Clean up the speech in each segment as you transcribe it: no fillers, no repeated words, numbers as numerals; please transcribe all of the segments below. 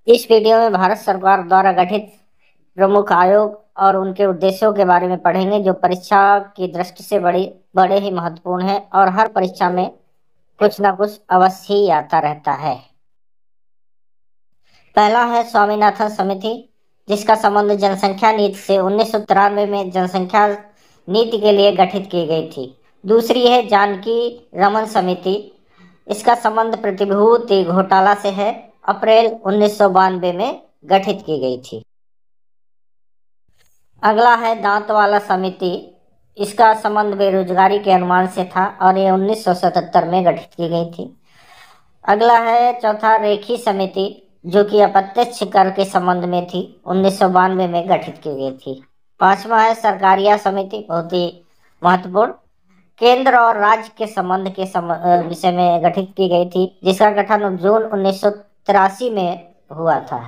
इस वीडियो में भारत सरकार द्वारा गठित प्रमुख आयोग और उनके उद्देश्यों के बारे में पढ़ेंगे, जो परीक्षा की दृष्टि से बड़े ही महत्वपूर्ण है और हर परीक्षा में कुछ ना कुछ अवश्य ही आता रहता है। पहला है स्वामीनाथन समिति, जिसका संबंध जनसंख्या नीति से 1993 में जनसंख्या नीति के लिए गठित की गई थी। दूसरी है जानकी रमन समिति, इसका संबंध प्रतिभूति घोटाला से है, अप्रैल 1992 में गठित की गई थी। अगला है दांतवाला समिति, इसका संबंध बेरोजगारी के अनुमान से था और ये 1977 में गठित की गई थी। अगला है चौथा रेखी समिति, जो कि अप्रत्यक्ष कर के संबंध में थी, 1992 में गठित की गई थी। पांचवा है सरकारिया समिति, बहुत ही महत्वपूर्ण, केंद्र और राज्य के संबंध के विषय में गठित की गई थी, जिसका गठन जून 1983 में हुआ था।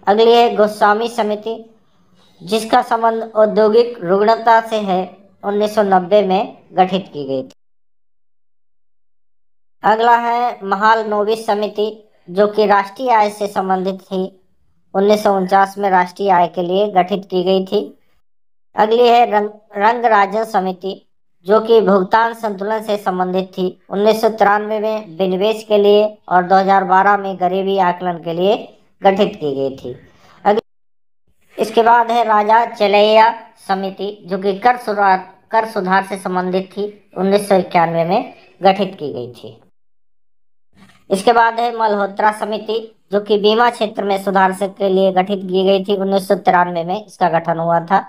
अगली है गोस्वामी समिति, जिसका संबंध औद्योगिक रुग्णता से है, 1990 में गठित की गई थी। अगला है महालनोबिस समिति, जो कि राष्ट्रीय आय से संबंधित थी, 1949 में राष्ट्रीय आय के लिए गठित की गई थी। अगली है रंगराजन समिति, जो कि भुगतान संतुलन से संबंधित थी, 1993 में विनिवेश के लिए और 2012 में गरीबी आकलन के लिए गठित की गई थी। इसके बाद है राजा चलैया समिति, जो कि कर सुधार से संबंधित थी, 1991 में गठित की गई थी। इसके बाद है मल्होत्रा समिति, जो कि बीमा क्षेत्र में सुधार से के लिए गठित की गई थी, 1993 में इसका गठन हुआ था।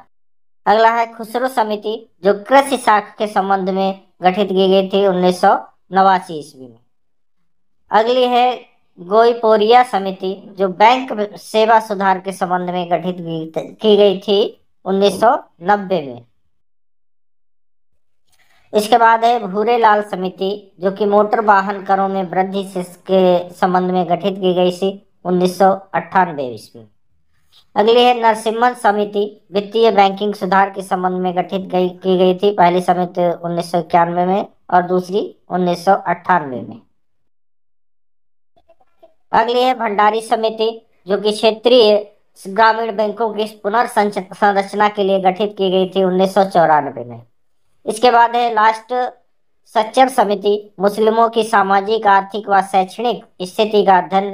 अगला है खुसरो समिति, जो कृषि शाखा के संबंध में गठित की गई थी, 1989 ईस्वी में। अगली है गोईपोरिया समिति, जो बैंक सेवा सुधार के संबंध में गठित की गई थी, 1990 में। इसके बाद है भूरेलाल समिति, जो कि मोटर वाहन करों में वृद्धि के संबंध में गठित की गई थी, 1998 ईस्वी। अगली है नरसिम्हन समिति, वित्तीय बैंकिंग सुधार के संबंध में गठित की गई थी। पहली समिति 1991 में और दूसरी 1998 में। अगली है भंडारी समिति, जो कि क्षेत्रीय ग्रामीण बैंकों की पुनर्संरचना के लिए गठित की गई थी, 1994 में। इसके बाद है लास्ट सच्चर समिति, मुस्लिमों की सामाजिक, आर्थिक व शैक्षणिक स्थिति का अध्ययन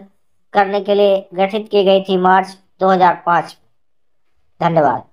करने के लिए गठित की गई थी, मार्च 2005। धन्यवाद।